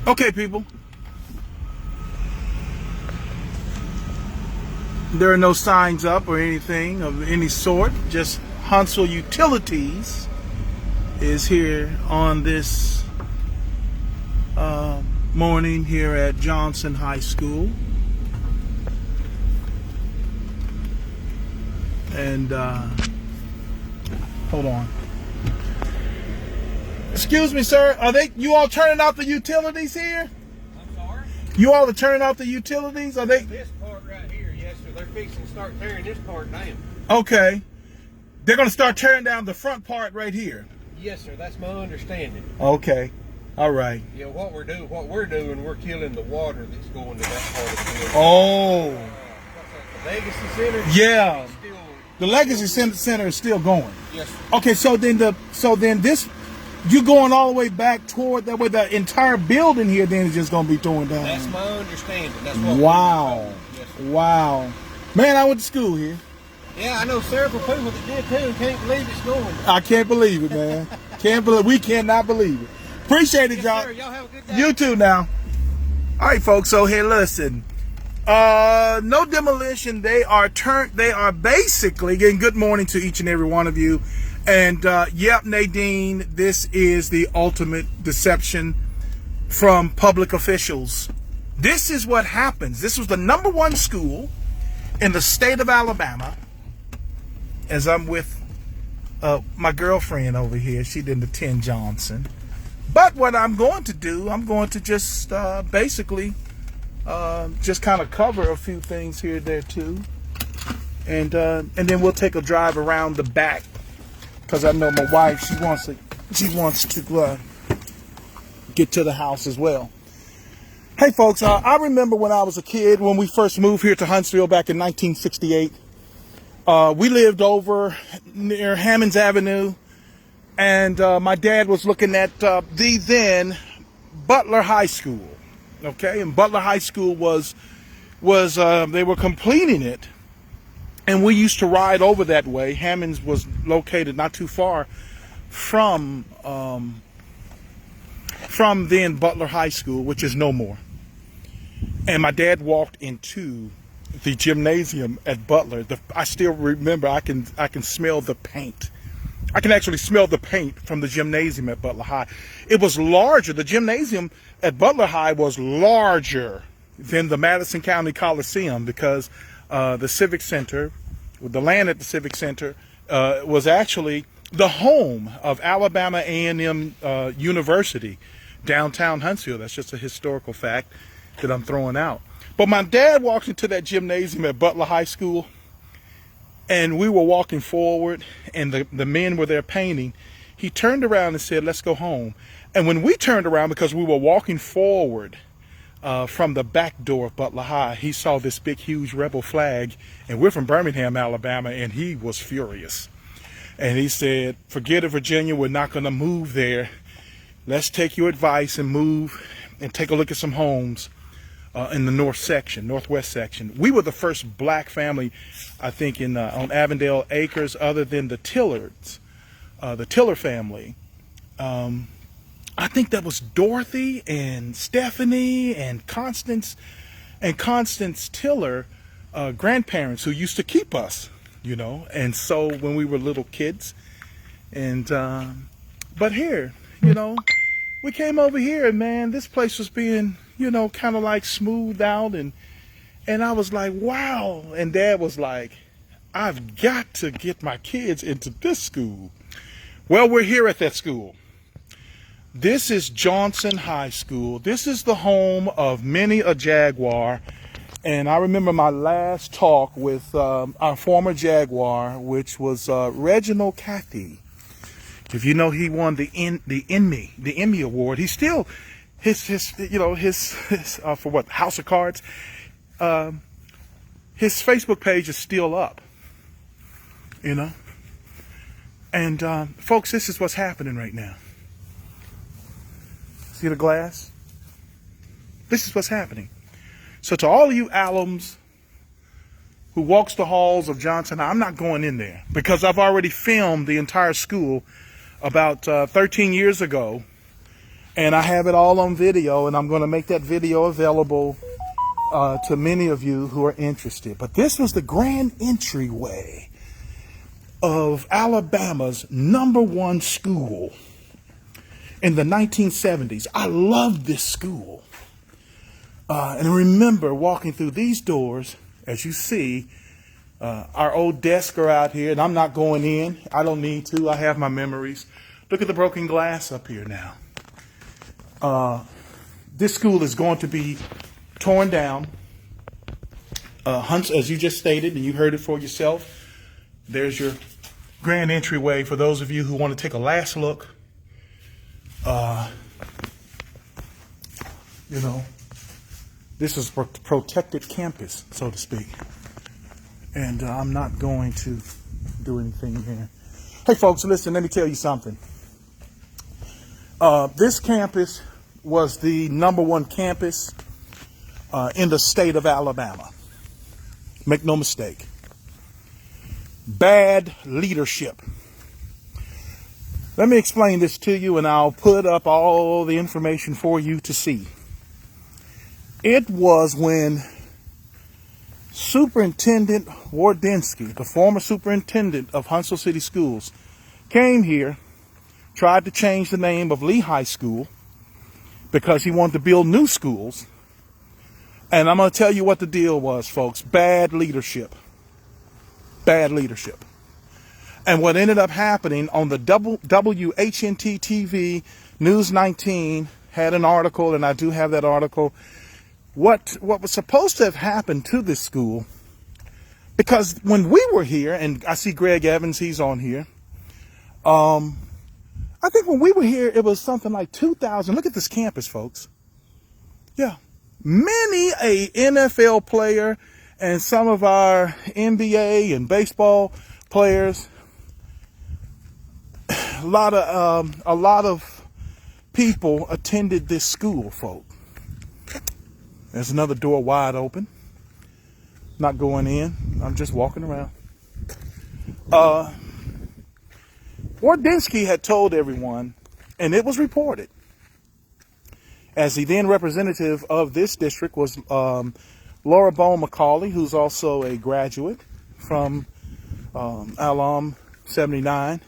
Okay, people. There are no signs up or anything of any sort. Just Huntsville Utilities is here on this morning here at Johnson High School. And hold on. Excuse me, sir. You all turning off the utilities here? I'm sorry? You all are turning off the utilities? Are they? This part right here, yes, sir. They're fixing to start tearing this part down. Okay. They're going to start tearing down the front part right here. Yes, sir. That's my understanding. Okay. All right. Yeah, what we're doing, we're killing the water that's going to that part of the building. Oh. The Legacy Center. Yeah. Still, The Legacy Center is still going. yes, sir. Okay, so then this, you going all the way back toward that way, the entire building here then is just going to be torn down. That's my understanding. That's what. Wow. Yes, sir. Wow. Man, I went to school here. Yeah, I know several people that did too and can't believe it's going. I can't believe it, man. We cannot believe it. Appreciate it, Yes, y'all. sir. Y'all have a good day. You too now. All right, folks. So here, listen. No demolition. They are basically getting good morning to each and every one of you. And yep, Nadine, this is the ultimate deception from public officials. This is what happens. This was the #1 school in the state of Alabama. As I'm with my girlfriend over here, she didn't attend Johnson. But what I'm going to do, I'm going to just basically just kind of cover a few things here and there too, and then we'll take a drive around the back because I know my wife she wants to get to the house as well. Hey folks, I remember when I was a kid when we first moved here to Huntsville back in 1968. We lived over near Hammonds Avenue, and my dad was looking at the then Butler High School. Okay, and Butler High School was they were completing it, and we used to ride over that way. Hammonds was located not too far from then Butler High School, which is no more. And my dad walked into the gymnasium at Butler. I still remember. I can smell the paint. I can actually smell the paint from the gymnasium at Butler High. It was larger. The gymnasium at Butler High was larger than the Madison County Coliseum because the Civic Center, the land at the Civic Center, was actually the home of Alabama A&M University, downtown Huntsville. That's just a historical fact that I'm throwing out. But my dad walked into that gymnasium at Butler High School, and we were walking forward, and the men were there painting. He turned around and said, "Let's go home." And when we turned around, because we were walking forward from the back door of Butler High, he saw this big, huge rebel flag, and we're from Birmingham, Alabama, and he was furious. And he said, "Forget it, Virginia, we're not going to move there. Let's take your advice and move and take a look at some homes in the northwest section." We were the first black family, I think, on Avondale Acres, other than the Tillards, the Tiller family. I think that was Dorothy and Stephanie and Constance Tiller, grandparents who used to keep us, you know. And so when we were little kids, and but here, you know, we came over here, and man, this place was being, you know, kind of like smoothed out, and I was like, wow. And Dad was like, "I've got to get my kids into this school." Well, we're here at that school. This is Johnson High School. This is the home of many a Jaguar. And I remember my last talk with our former Jaguar, which was Reginald Cathy. If you know, he won the Emmy Award. He's still his for what, House of Cards. His Facebook page is still up. You know, and folks, this is what's happening right now. See the glass? This is what's happening. So to all of you alums who walks the halls of Johnson, I'm not going in there because I've already filmed the entire school about 13 years ago And I have it all on video, and I'm going to make that video available to many of you who are interested. But this was the grand entryway of Alabama's #1 school in the 1970s. I loved this school. And I remember walking through these doors, as you see, our old desks are out here, and I'm not going in. I don't need to. I have my memories. Look at the broken glass up here now. This school is going to be torn down. As you just stated, and you heard it for yourself, there's your grand entryway for those of you who want to take a last look. This is a protected campus, so to speak. And I'm not going to do anything here. Hey, folks, listen, let me tell you something. This campus was the #1 campus in the state of Alabama. Make no mistake. Bad leadership. Let me explain this to you, and I'll put up all the information for you to see. It was when Superintendent Wardensky, the former superintendent of Huntsville City Schools, came here, tried to change the name of Lee High School because he wanted to build new schools. And I'm going to tell you what the deal was, folks. Bad leadership. Bad leadership. And what ended up happening on the WHNT TV, News 19 had an article, and I do have that article. What was supposed to have happened to this school, because when we were here, and I see Greg Evans, he's on here. I think when we were here, it was something like 2,000. Look at this campus, folks. Yeah. Many a NFL player and some of our NBA and baseball players, a lot of people attended this school, folks. There's another door wide open. Not going in. I'm just walking around. Wardensky had told everyone, and it was reported, as the then representative of this district was Laura Bone McCauley, who's also a graduate from Alum 79,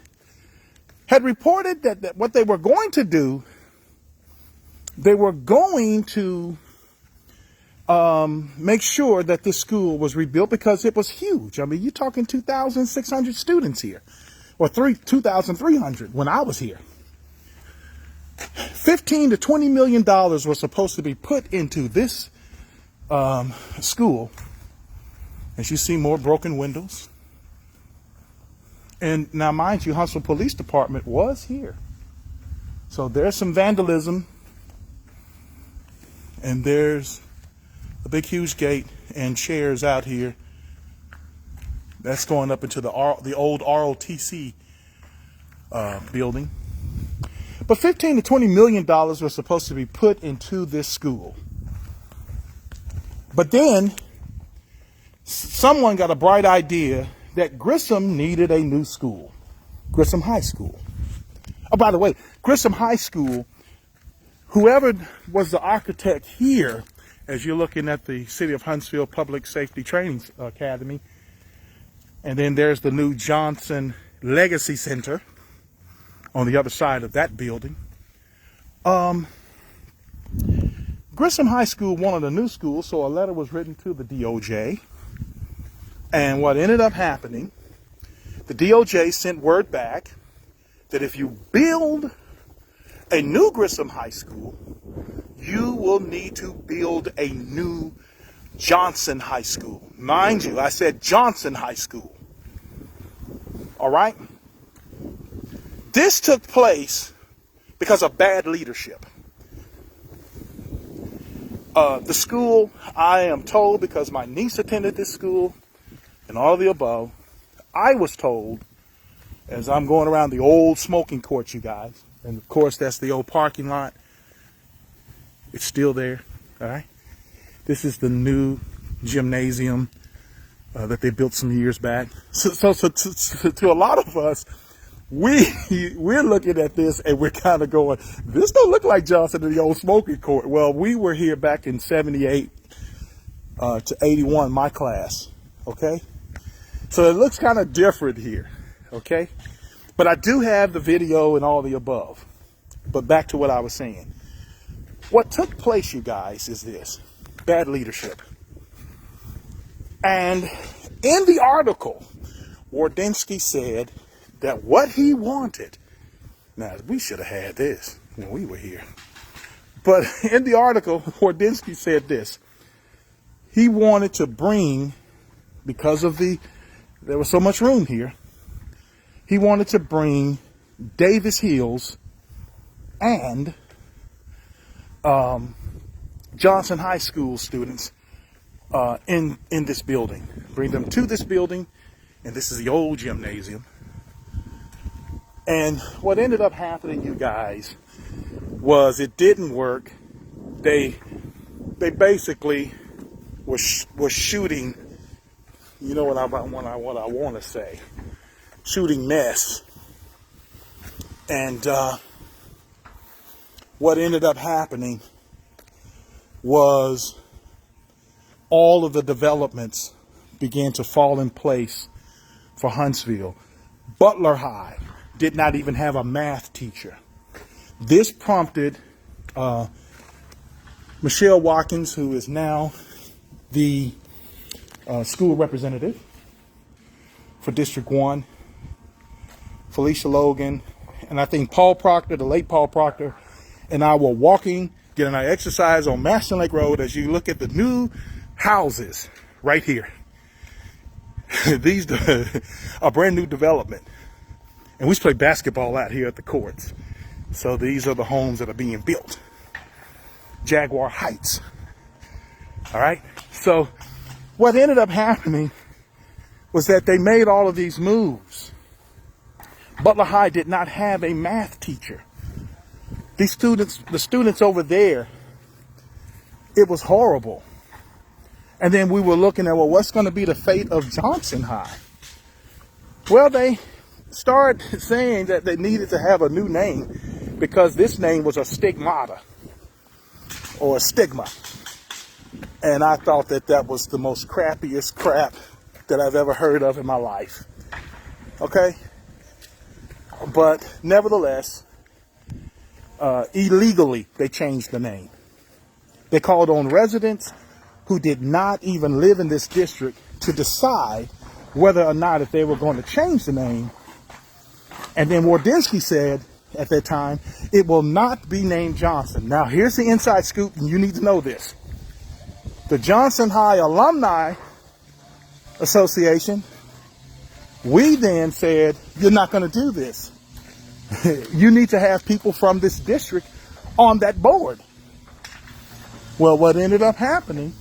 had reported that what they were going to do, they were going to make sure that this school was rebuilt because it was huge. I mean, you're talking 2,600 students here, or 2,300 when I was here. $15 to $20 million was supposed to be put into this school. As you see, more broken windows. And now, mind you, Huntsville Police Department was here. So there's some vandalism. And there's a big, huge gate and chairs out here. That's going up into the old ROTC building. But $15 to $20 million was supposed to be put into this school. But then someone got a bright idea that Grissom needed a new school. Grissom High School. Oh, by the way, Grissom High School, whoever was the architect here, as you're looking at the City of Huntsville Public Safety Training Academy, and then there's the new Johnson Legacy Center on the other side of that building. Grissom High School wanted a new school, so a letter was written to the JOJ. And what ended up happening, the JOJ sent word back that if you build a new Grissom High School, you will need to build a new Johnson High School. Mind you, I said Johnson High School. All right? This took place because of bad leadership. The school, I am told, because my niece attended this school and all the above, I was told, as I'm going around the old smoking court, you guys, and of course that's the old parking lot. It's still there, all right? This is the new gymnasium that they built some years back. So to a lot of us, we're looking at this and we're kind of going, this don't look like Johnson in the old smoking court. Well, we were here back in 78 to 81, my class. Okay. So it looks kind of different here. Okay. But I do have the video and all the above. But back to what I was saying. What took place, you guys, is this. Bad leadership. And in the article, Wardinsky said that what he wanted, now we should have had this when we were here, but in the article, Wardinsky said this. He wanted to bring, because of there was so much room here, he wanted to bring Davis Hills and Johnson High School students in this building. Bring them to this building, and this is the old gymnasium. And what ended up happening, you guys, was it didn't work. They basically were shooting, you know what I want to say, shooting mess. And what ended up happening was all of the developments began to fall in place for Huntsville. Butler High did not even have a math teacher. This prompted Michelle Watkins, who is now the school representative for District 1, Felicia Logan, and I think Paul Proctor, the late Paul Proctor, and I were walking, getting our exercise on Maston Lake Road as you look at the new houses right here. These are brand new development. And we used to play basketball out here at the courts. So these are the homes that are being built. Jaguar Heights. All right. So what ended up happening was that they made all of these moves. Butler High did not have a math teacher. The students over there, it was horrible. And then we were looking at, well, what's going to be the fate of Johnson High? Well, they started saying that they needed to have a new name because this name was a stigmata or a stigma. And I thought that was the most crappiest crap that I've ever heard of in my life. Okay? But nevertheless, illegally, they changed the name. They called on residents who did not even live in this district to decide whether or not if they were going to change the name. And then Wardinsky said at that time, it will not be named Johnson. Now, here's the inside scoop, and you need to know this. The Johnson High Alumni Association, we then said, you're not going to do this. You need to have people from this district on that board. Well, what ended up happening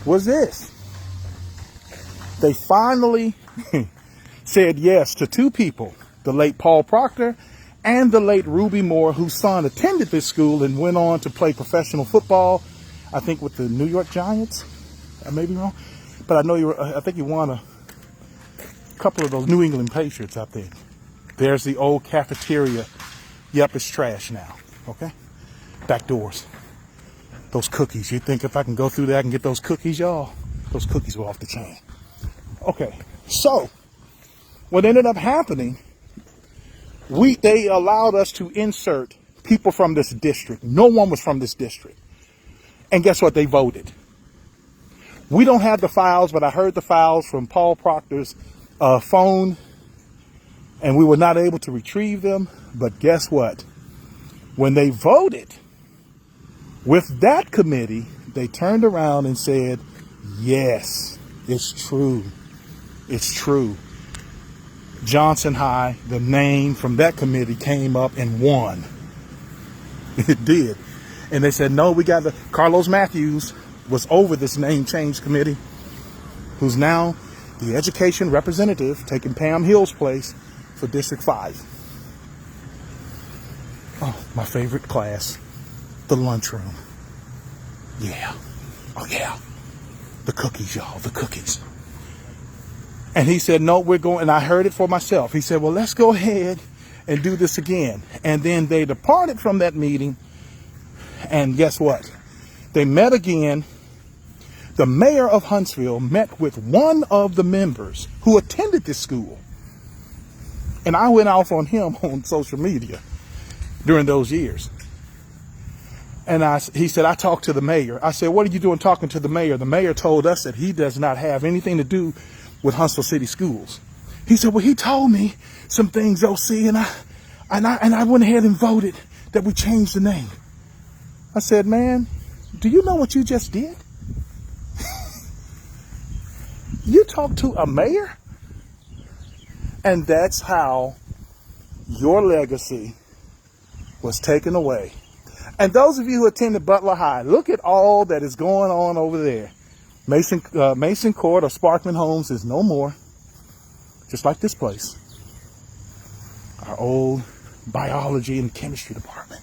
was this. They finally said yes to two people, the late Paul Proctor and the late Ruby Moore, whose son attended this school and went on to play professional football, I think with the New York Giants. I may be wrong, but I know I think you won a couple of those New England Patriots out there. There's the old cafeteria. Yep, it's trash now. Okay? Back doors. Those cookies. You think if I can go through there, I can get those cookies, y'all? Those cookies were off the chain. Okay. So, what ended up happening, they allowed us to insert people from this district. No one was from this district. And guess what? They voted. We don't have the files, but I heard the files from Paul Proctor's phone, and we were not able to retrieve them. But guess what? When they voted with that committee, they turned around and said, yes, it's true. It's true. Johnson High, the name from that committee, came up and won. It did. And they said, no, Carlos Matthews was over this name change committee, who's now the education representative, taking Pam Hill's place for District 5. Oh, my favorite class, the lunchroom. Yeah. Oh, yeah. The cookies, y'all, the cookies. And he said, no, we're going, and I heard it for myself. He said, well, let's go ahead and do this again. And then they departed from that meeting. And guess what? They met again. The mayor of Huntsville met with one of the members who attended this school. And I went off on him on social media during those years. And he said, I talked to the mayor. I said, what are you doing talking to the mayor? The mayor told us that he does not have anything to do with Huntsville City Schools. He said, well, he told me some things, Ocie, and I went ahead and voted that we changed the name. I said, man, do you know what you just did? You talked to a mayor? And that's how your legacy was taken away. And those of you who attended Butler High, look at all that is going on over there. Mason Court or Sparkman Homes is no more. Just like this place. Our old biology and chemistry department.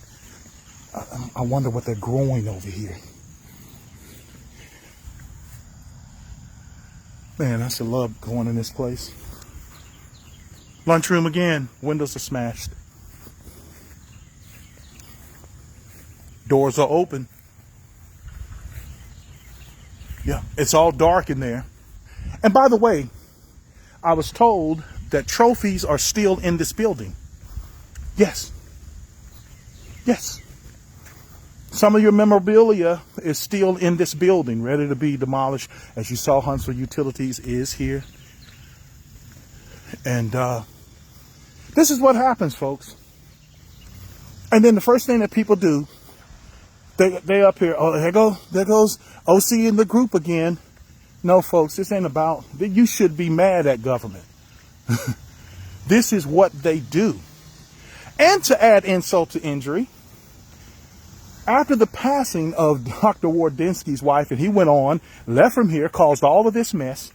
I wonder what they're growing over here. Man, I used to love going in this place. Lunchroom again. Windows are smashed. Doors are open. Yeah, it's all dark in there. And by the way, I was told that trophies are still in this building. Yes. Yes. Some of your memorabilia is still in this building, ready to be demolished. As you saw, Huntsville Utilities is here. And this is what happens, folks. And then the first thing that people do, they up here, oh, there goes Ocie in the group again. No, folks, this ain't about, you should be mad at government. This is what they do. And to add insult to injury, after the passing of Dr. Wardinsky's wife, and he went on, left from here, caused all of this mess,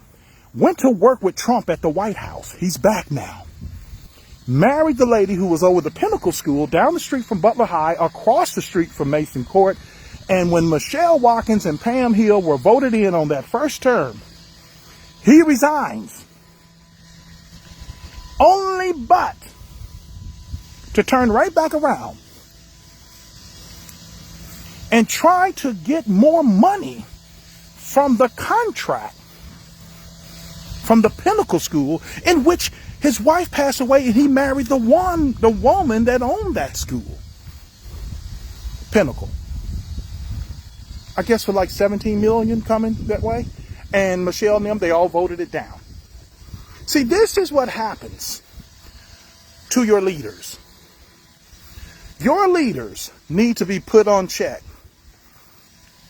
went to work with Trump at the White House. He's back now. Married the lady who was over the Pinnacle School down the street from Butler High, across the street from Mason Court. And when Michelle Watkins and Pam Hill were voted in on that first term, he resigns. Only but to turn right back around and try to get more money from the contract from the Pinnacle School, in which his wife passed away and he married the woman that owned that school. Pinnacle. I guess for like 17 million coming that way. And Michelle and them, they all voted it down. See, this is what happens to your leaders. Your leaders need to be put on check.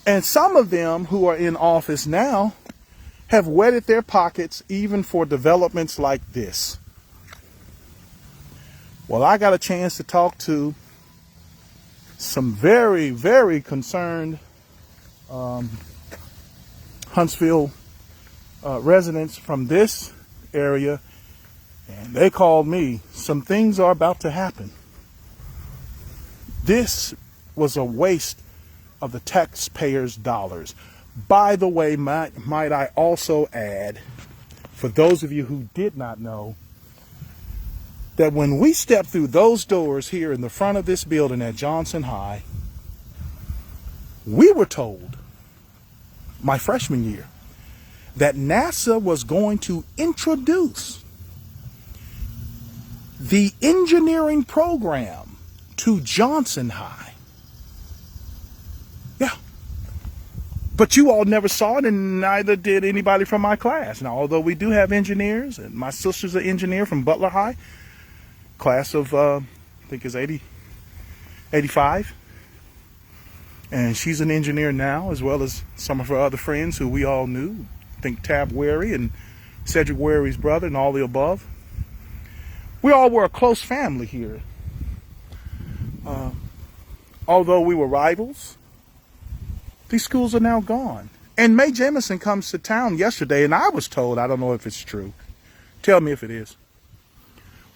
And some of them who are in office now have wetted their pockets even for developments like this. Well, I got a chance to talk to some very, very concerned Huntsville residents from this area, and they called me. Some things are about to happen. This was a waste of the taxpayers' dollars. By the way, might I also add, for those of you who did not know, that when we stepped through those doors here in the front of this building at Johnson High, we were told, my freshman year, that NASA was going to introduce the engineering program to Johnson High. Yeah. But you all never saw it, and neither did anybody from my class. Now, although we do have engineers, and my sister's an engineer from Butler High, class of, I think is 85. And she's an engineer now, as well as some of her other friends who we all knew. I think Tab Wary and Cedric Wary's brother and all the above. We all were a close family here. Although we were rivals, these schools are now gone. And Mae Jemison comes to town yesterday, and I was told, I don't know if it's true, tell me if it is,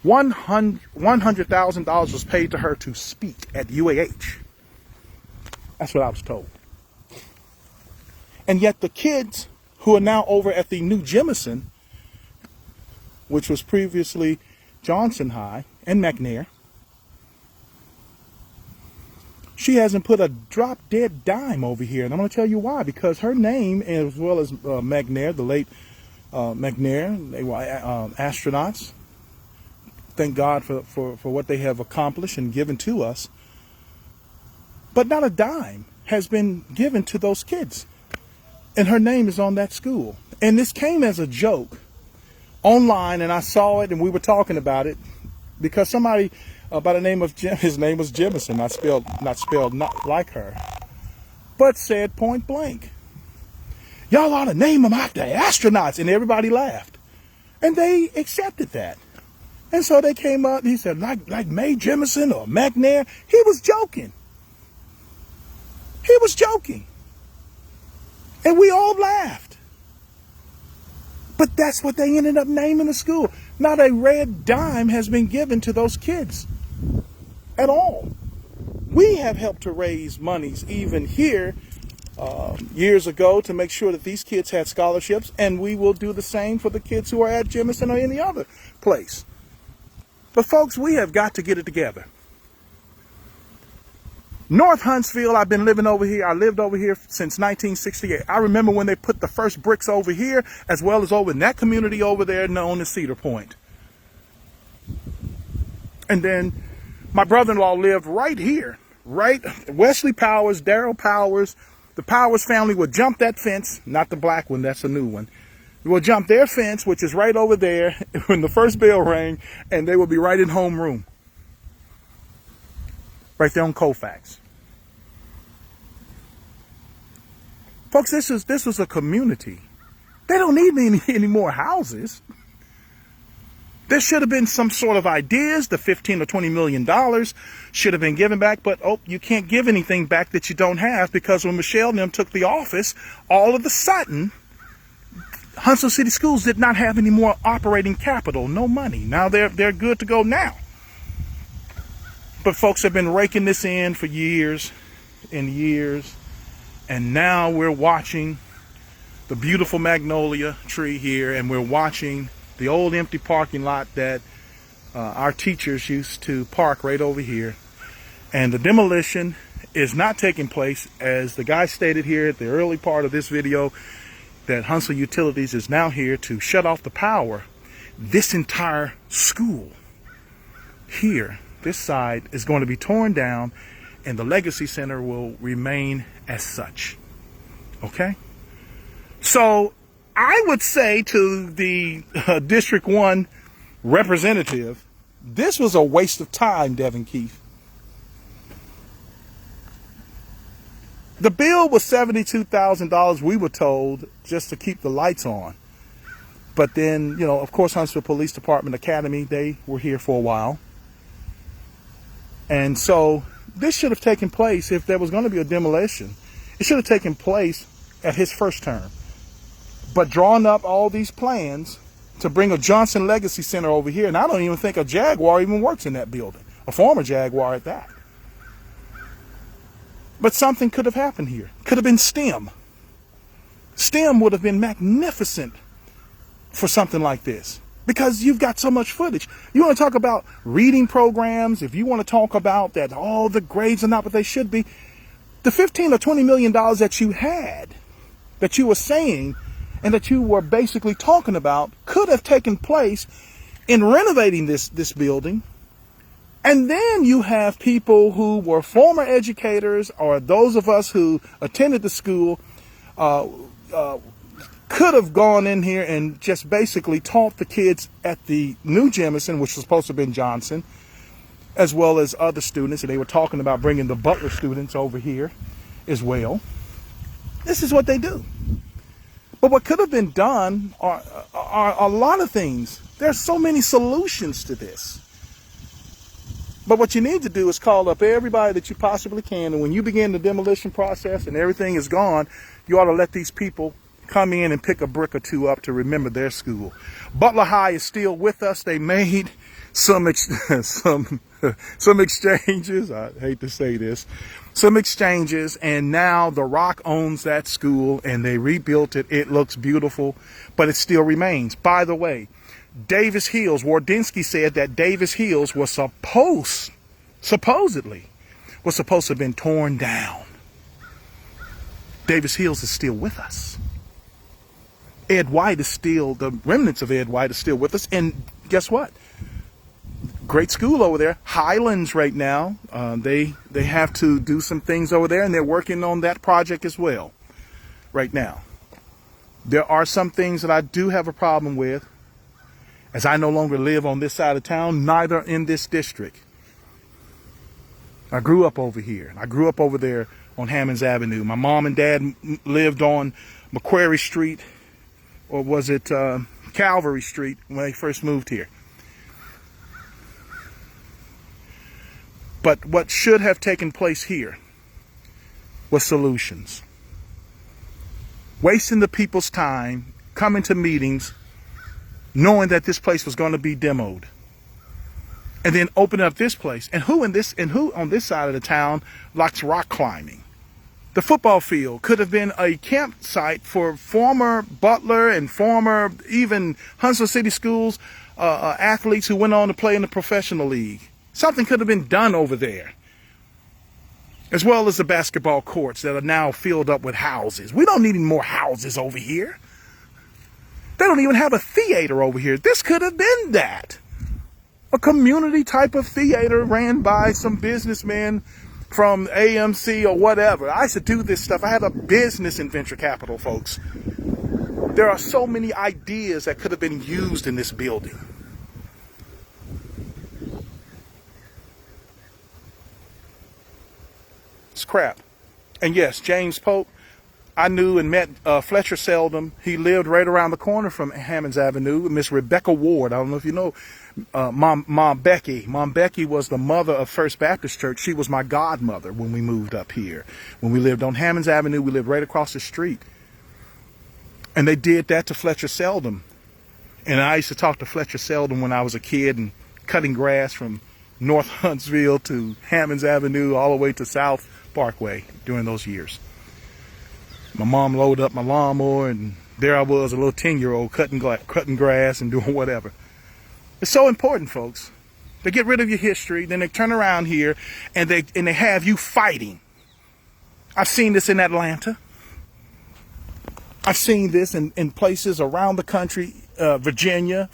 $100,000 was paid to her to speak at UAH. That's what I was told. And yet the kids who are now over at the new Jemison which was previously Johnson High and McNair. She hasn't put a drop dead dime over here, and I'm going to tell you why. Because her name, as well as McNair, the late McNair, they were astronauts. Thank God for what they have accomplished and given to us. But not a dime has been given to those kids. And her name is on that school. And this came as a joke online, and I saw it, and we were talking about it, because somebody by the name of his name was Jemison, not spelled like her, but said point blank, y'all ought to name them after astronauts, and everybody laughed, and they accepted that. And so they came up, and he said, like Mae Jemison or McNair. He was joking. He was joking, and we all laughed. But that's what they ended up naming the school. Not a red dime has been given to those kids at all. We have helped to raise monies even here years ago to make sure that these kids had scholarships, and we will do the same for the kids who are at Jemison or any other place. But folks, we have got to get it together. North Huntsville, I've been living over here. I lived over here since 1968. I remember when they put the first bricks over here, as well as over in that community over there known as Cedar Point. And then my brother-in-law lived right here, right? Wesley Powers, Darrell Powers. The Powers family would jump that fence, not the black one, that's a new one. We would jump their fence, which is right over there, when the first bell rang, and they would be right in homeroom. Right there on Colfax. Folks, this was a community. They don't need any more houses. There should have been some sort of ideas. The $15 or $20 million should have been given back, but you can't give anything back that you don't have, because when Michelle and them took the office, all of a sudden, Huntsville City Schools did not have any more operating capital, no money. Now they're good to go now. But folks have been raking this in for years and years, and now we're watching the beautiful magnolia tree here, and we're watching the old empty parking lot that our teachers used to park right over here. And the demolition is not taking place, as the guy stated here at the early part of this video, that Huntsville Utilities is now here to shut off the power. This entire school here, this side, is going to be torn down, and the Legacy Center will remain as such. Okay? So I would say to the District 1 representative, this was a waste of time, Devin Keith. The bill was $72,000, we were told, just to keep the lights on. But then, of course, Huntsville Police Department Academy, they were here for a while. And so this should have taken place, if there was going to be a demolition, it should have taken place at his first term. But drawing up all these plans to bring a Johnson Legacy Center over here, and I don't even think a Jaguar even works in that building, a former Jaguar at that. But something could have happened here. Could have been STEM. STEM would have been magnificent for something like this, because you've got so much footage. You want to talk about reading programs, if you want to talk about that all the grades are not what they should be, the $15 or $20 million that you had, that you were saying, and that you were basically talking about, could have taken place in renovating this building. And then you have people who were former educators, or those of us who attended the school, could have gone in here and just basically taught the kids at the new Jemison, which was supposed to have been Johnson, as well as other students. And they were talking about bringing the Butler students over here as well. This is what they do. But what could have been done are a lot of things. There's so many solutions to this. But what you need to do is call up everybody that you possibly can. And when you begin the demolition process and everything is gone, you ought to let these people come in and pick a brick or two up to remember their school. Butler High is still with us. They made some exchanges. I hate to say this. Some exchanges, and now The Rock owns that school, and they rebuilt it. It looks beautiful, but it still remains. By the way, Davis Hills, Wardinsky said that Davis Hills was supposedly supposed to have been torn down. Davis Hills is still with us. Ed White is still, the remnants of Ed White is still with us. And guess what? Great school over there. Highlands right now. They have to do some things over there, and they're working on that project as well right now. There are some things that I do have a problem with, as I no longer live on this side of town, neither in this district. I grew up over here. I grew up over there on Hammonds Avenue. My mom and dad lived on Macquarie Street, or was it Calvary Street, when they first moved here. But what should have taken place here was solutions. Wasting the people's time, coming to meetings, knowing that this place was going to be demoed, and then opening up this place. And who on this side of the town likes rock climbing? The football field could have been a campsite for former Butler and former even Huntsville City Schools athletes who went on to play in the professional league. Something could have been done over there. As well as the basketball courts that are now filled up with houses. We don't need any more houses over here. They don't even have a theater over here. This could have been that. A community type of theater ran by some businessmen from AMC or whatever. I used to do this stuff. I had a business in venture capital, folks. There are so many ideas that could have been used in this building. It's crap. And yes, James Pope, I knew and met Fletcher Seldom. He lived right around the corner from Hammonds Avenue. Miss Rebecca Ward, I don't know if you know, Mom Becky. Mom Becky was the mother of First Baptist Church. She was my godmother when we moved up here. When we lived on Hammonds Avenue, we lived right across the street. And they did that to Fletcher Seldom. And I used to talk to Fletcher Seldom when I was a kid and cutting grass from North Huntsville to Hammonds Avenue all the way to South Parkway during those years. My mom loaded up my lawnmower, and there I was, a little 10-year-old cutting grass and doing whatever. It's so important, folks. They get rid of your history, then they turn around here and they have you fighting. I've seen this in Atlanta. I've seen this in places around the country, Virginia,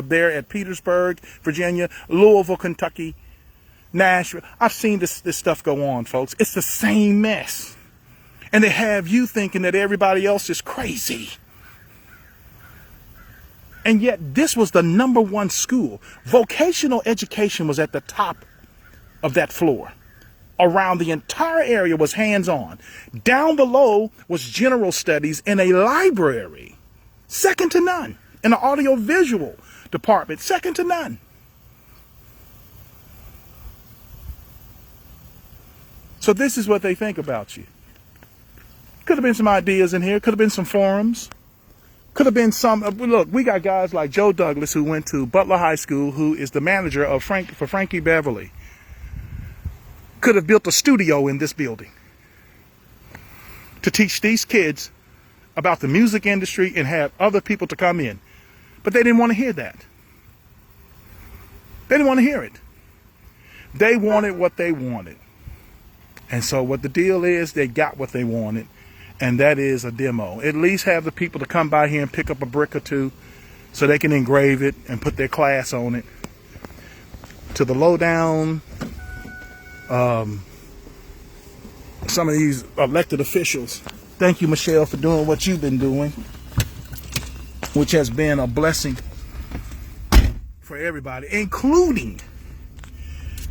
there at Petersburg, Virginia, Louisville, Kentucky, Nashville. I've seen this stuff go on, folks. It's the same mess. And they have you thinking that everybody else is crazy. And yet this was the #1 school. Vocational education was at the top of that floor. Around the entire area was hands-on. Down below was general studies in a library. Second to none. In the audiovisual department. Second to none. So this is what they think about you. Could have been some ideas in here. Could have been some forums. Could have been some. Look, we got guys like Joe Douglas, who went to Butler High School, who is the manager of for Frankie Beverly. Could have built a studio in this building to teach these kids about the music industry and have other people to come in. But they didn't want to hear that. They didn't want to hear it. They wanted what they wanted. And so what the deal is, they got what they wanted, and that is a demo. At least have the people to come by here and pick up a brick or two so they can engrave it and put their class on it. To the lowdown, some of these elected officials, thank you, Michelle, for doing what you've been doing, which has been a blessing for everybody, including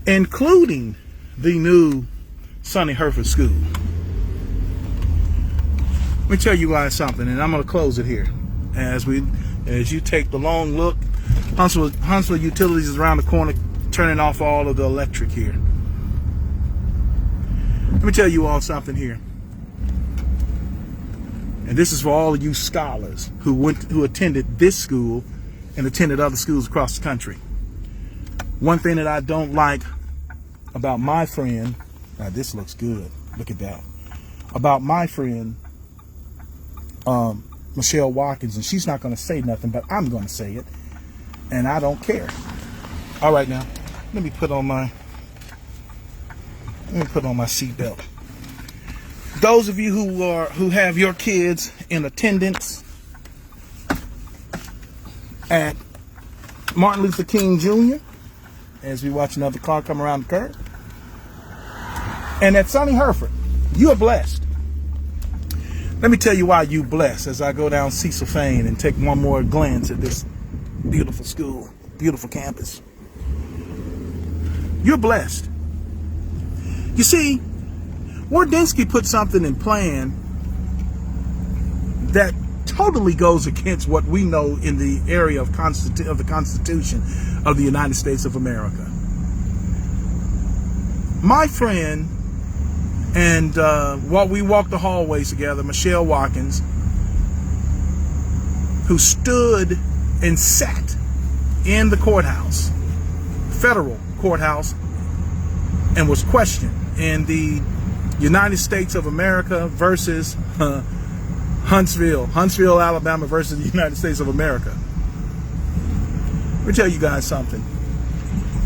the new Sonny Herford School. Let me tell you guys something, and I'm going to close it here. As you take the long look, Huntsville Utilities is around the corner, turning off all of the electric here. Let me tell you all something here. And this is for all of you scholars who attended this school and attended other schools across the country. One thing that I don't like about my friend, now this looks good, look at that, about my friend Michelle Watkins, and she's not going to say nothing, but I'm going to say it. and I don't care. All right, now let me put on my seatbelt. Those of you who have your kids in attendance at Martin Luther King Jr., as we watch another car come around the curve, and at Sonny Herford, you are blessed. Let me tell you why you blessed as I go down Cecil Fane and take one more glance at this beautiful school, beautiful campus. You're blessed. You see, Wardinsky put something in plan that totally goes against what we know in the area of the Constitution of the United States of America. My friend, and while we walked the hallways together, Michelle Watkins, who stood and sat in the courthouse, federal courthouse, and was questioned in the United States of America versus Huntsville, Alabama versus the United States of America. Let me tell you guys something.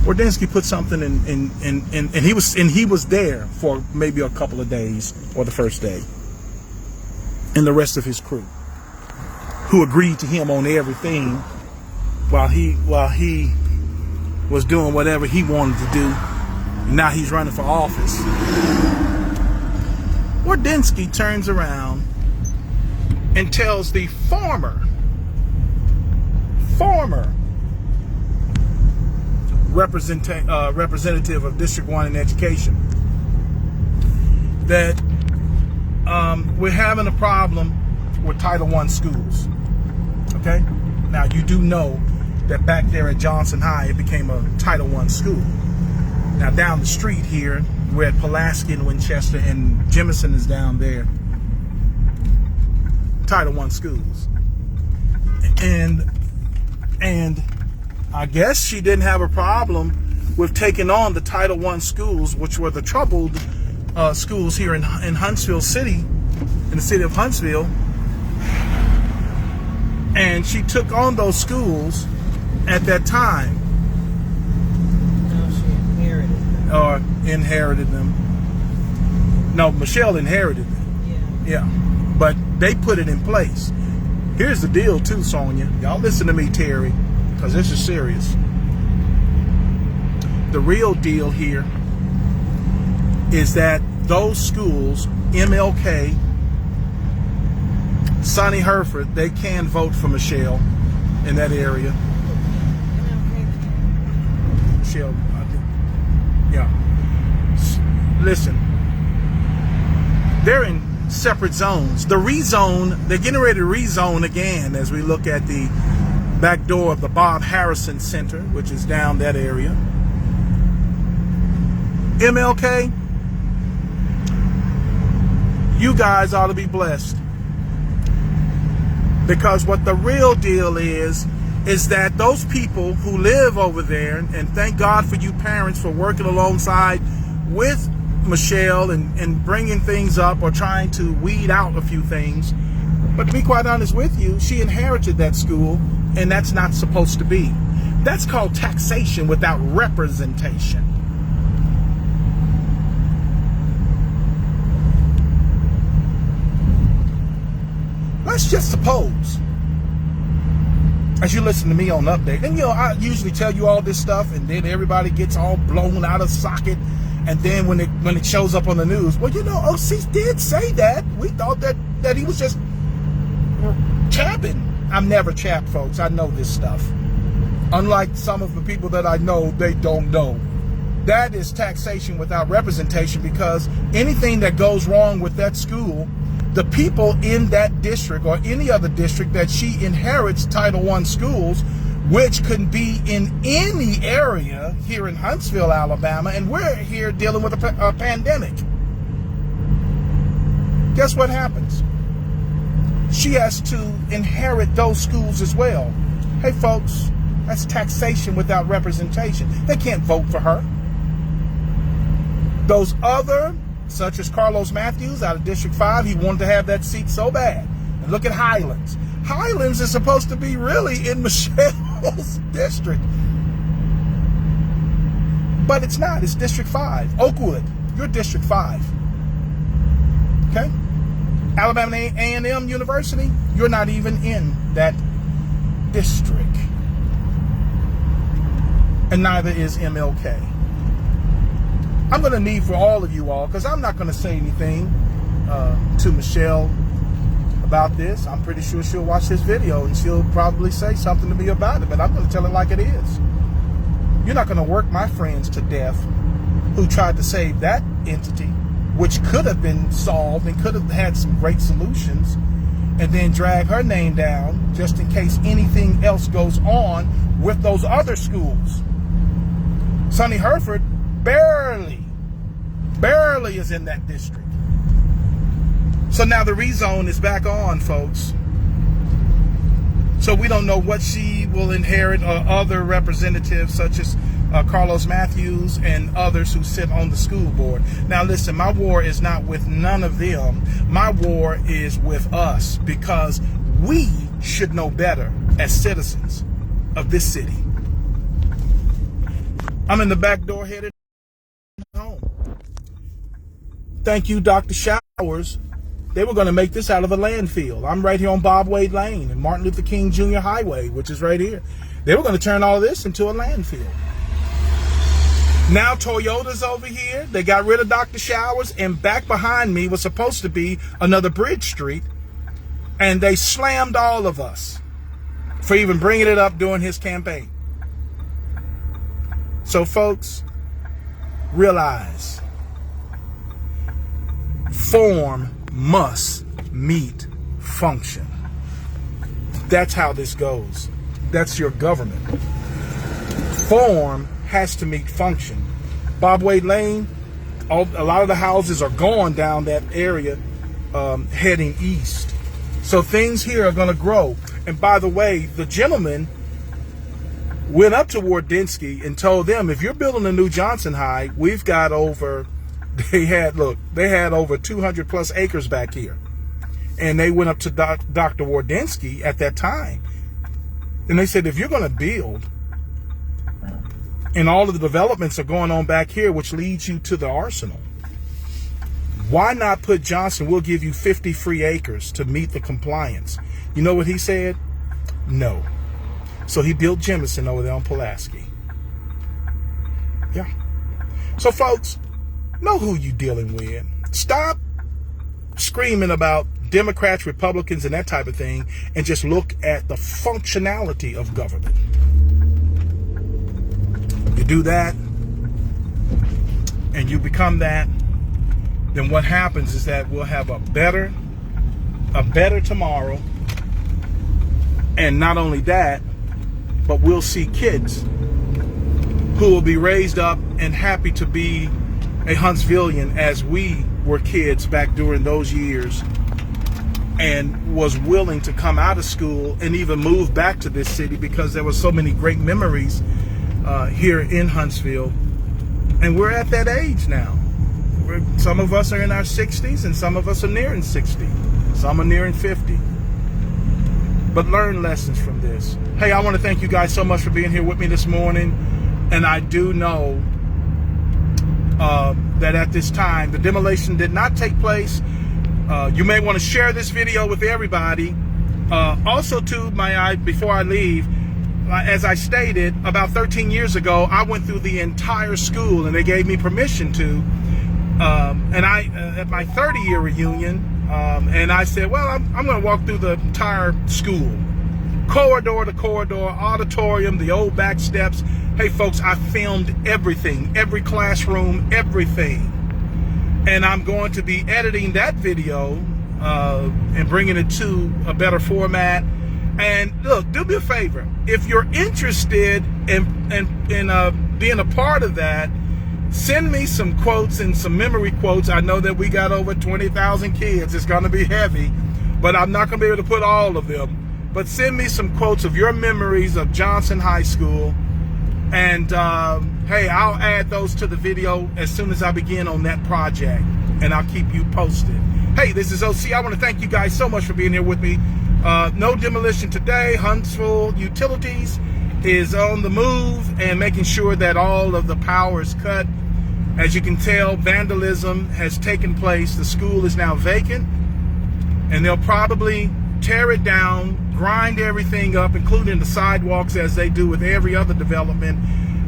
Wardinsky put something in, and he was there for maybe a couple of days or the first day, and the rest of his crew, who agreed to him on everything while he was doing whatever he wanted to do. And now he's running for office. Wardinsky turns around and tells the former representative of District 1 in education that we're having a problem with Title I schools. Okay? Now, you do know that back there at Johnson High, it became a Title I school. Now, down the street here, we're at Pulaski and Winchester, and Jemison is down there. Title I schools. And I guess she didn't have a problem with taking on the Title I schools, which were the troubled schools here in Huntsville City, in the city of Huntsville. And she took on those schools at that time. No, she inherited them. Or inherited them. No, Michelle inherited them. Yeah. Yeah. But they put it in place. Here's the deal too, Sonia. Y'all listen to me, Terry, because this is serious. The real deal here is that those schools, MLK, Sonny Herford, they can vote for Michelle in that area. Michelle, I think. Yeah. Listen, they're in separate zones. They're getting ready to rezone again as we look at the back door of the Bob Harrison Center, which is down that area. MLK, you guys ought to be blessed. Because what the real deal is that those people who live over there, and thank God for you parents for working alongside with Michelle and bringing things up or trying to weed out a few things. But to be quite honest with you, she inherited that school, and that's not supposed to be. That's called taxation without representation. Let's just suppose, as you listen to me on Update, and I usually tell you all this stuff, and then everybody gets all blown out of socket. And then when it shows up on the news, well, Ocie did say that. We thought that he was just chapping. I'm never chapped, folks. I know this stuff. Unlike some of the people that I know, they don't know. That is taxation without representation, because anything that goes wrong with that school, the people in that district or any other district that she inherits Title I schools, which could be in any area here in Huntsville, Alabama, and we're here dealing with a pandemic. Guess what happens? She has to inherit those schools as well. Hey, folks, that's taxation without representation. They can't vote for her. Those other, such as Carlos Matthews out of District 5, he wanted to have that seat so bad. And look at Highlands. Highlands is supposed to be really in Michelle. Schools district. But it's not. It's District 5. Oakwood, you're District 5. Okay? Alabama A&M University, you're not even in that district. And neither is MLK. I'm going to need for all of you all, because I'm not going to say anything to Michelle about this. I'm pretty sure she'll watch this video and she'll probably say something to me about it, but I'm going to tell it like it is. You're not going to work my friends to death who tried to save that entity, which could have been solved and could have had some great solutions, and then drag her name down just in case anything else goes on with those other schools. Sonny Hereford barely is in that district. So now the rezone is back on, folks. So we don't know what she will inherit, or other representatives such as Carlos Matthews and others who sit on the school board. Now listen, my war is not with none of them. My war is with us, because we should know better as citizens of this city. I'm in the back door headed home. Thank you, Dr. Showers. They were going to make this out of a landfill. I'm right here on Bob Wade Lane and Martin Luther King Jr. Highway, which is right here. They were going to turn all of this into a landfill. Now Toyota's over here. They got rid of Dr. Showers, and back behind me was supposed to be another Bridge Street, and they slammed all of us for even bringing it up during his campaign. So folks, realize form must meet function. That's how this goes. That's your government. Form has to meet function. Bob Wade Lane, a lot of the houses are gone down that area, heading east. So things here are going to grow. And by the way, the gentleman went up to Wardinsky and told them, if you're building a new Johnson High, we've got over, they had over 200 plus acres back here. And they went up to Dr. Wardinsky at that time. And they said, if you're going to build, and all of the developments are going on back here, which leads you to the arsenal, why not put Johnson, we'll give you 50 free acres to meet the compliance. You know what he said? No. So he built Jemison over there on Pulaski. Yeah. So folks, know who you dealing with. Stop screaming about Democrats, Republicans, and that type of thing, and just look at the functionality of government. You do that, and you become that, then what happens is that we'll have a better tomorrow. And not only that, but we'll see kids who will be raised up and happy to be a Huntsvillian as we were kids back during those years, and was willing to come out of school and even move back to this city because there were so many great memories here in Huntsville. And we're at that age now. Some of us are in our 60s and some of us are nearing 60. Some are nearing 50. But learn lessons from this. Hey, I want to thank you guys so much for being here with me this morning. And I do know that at this time, the demolition did not take place. You may want to share this video with everybody. Also, too, before I leave, as I stated, about 13 years ago, I went through the entire school, and they gave me permission to. And I, at my 30-year reunion, and I said, well, I'm going to walk through the entire school, corridor to corridor, auditorium, the old back steps. Hey, folks, I filmed everything, every classroom, everything. And I'm going to be editing that video and bringing it to a better format. And look, do me a favor. If you're interested in being a part of that, send me some quotes and some memory quotes. I know that we got over 20,000 kids. It's going to be heavy, but I'm not going to be able to put all of them. But send me some quotes of your memories of Johnson High School. And hey, I'll add those to the video as soon as I begin on that project, and I'll keep you posted. Hey, this is Ocie. I want to thank you guys so much for being here with me. No demolition today, Huntsville Utilities, is on the move and making sure that all of the power is cut. As you can tell, vandalism has taken place. The school is now vacant, and they'll probably tear it down, grind everything up, including the sidewalks, as they do with every other development.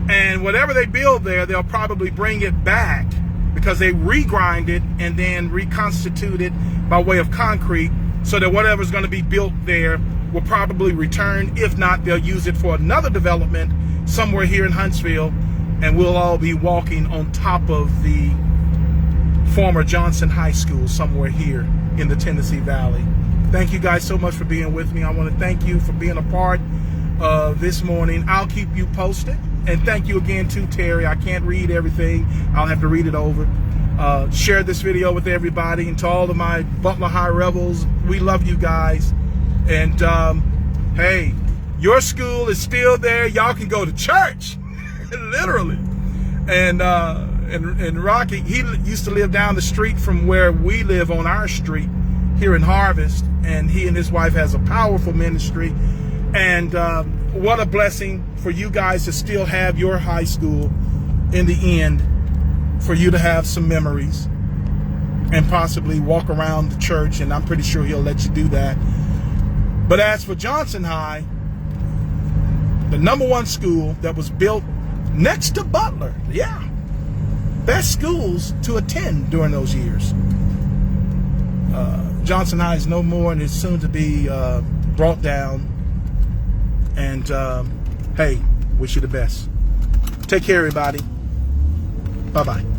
And whatever they build there, they'll probably bring it back because they regrind it and then reconstitute it by way of concrete, so that whatever's going to be built there will probably return. If not, they'll use it for another development somewhere here in Huntsville, and we'll all be walking on top of the former Johnson High School somewhere here in the Tennessee Valley. Thank you guys so much for being with me. I want to thank you for being a part of this morning. I'll keep you posted. And thank you again to Terry. I can't read everything. I'll have to read it over. Share this video with everybody. And to all of my Butler High Rebels, we love you guys. And hey, your school is still there. Y'all can go to church, literally. And Rocky, he used to live down the street from where we live on our street here in Harvest. And he and his wife has a powerful ministry. And what a blessing for you guys to still have your high school in the end, for you to have some memories and possibly walk around the church, and I'm pretty sure he'll let you do that. But as for Johnson High, the #1 school that was built next to Butler, yeah, best schools to attend during those years. Johnson High is no more and is soon to be brought down. And hey, wish you the best. Take care, everybody. Bye-bye.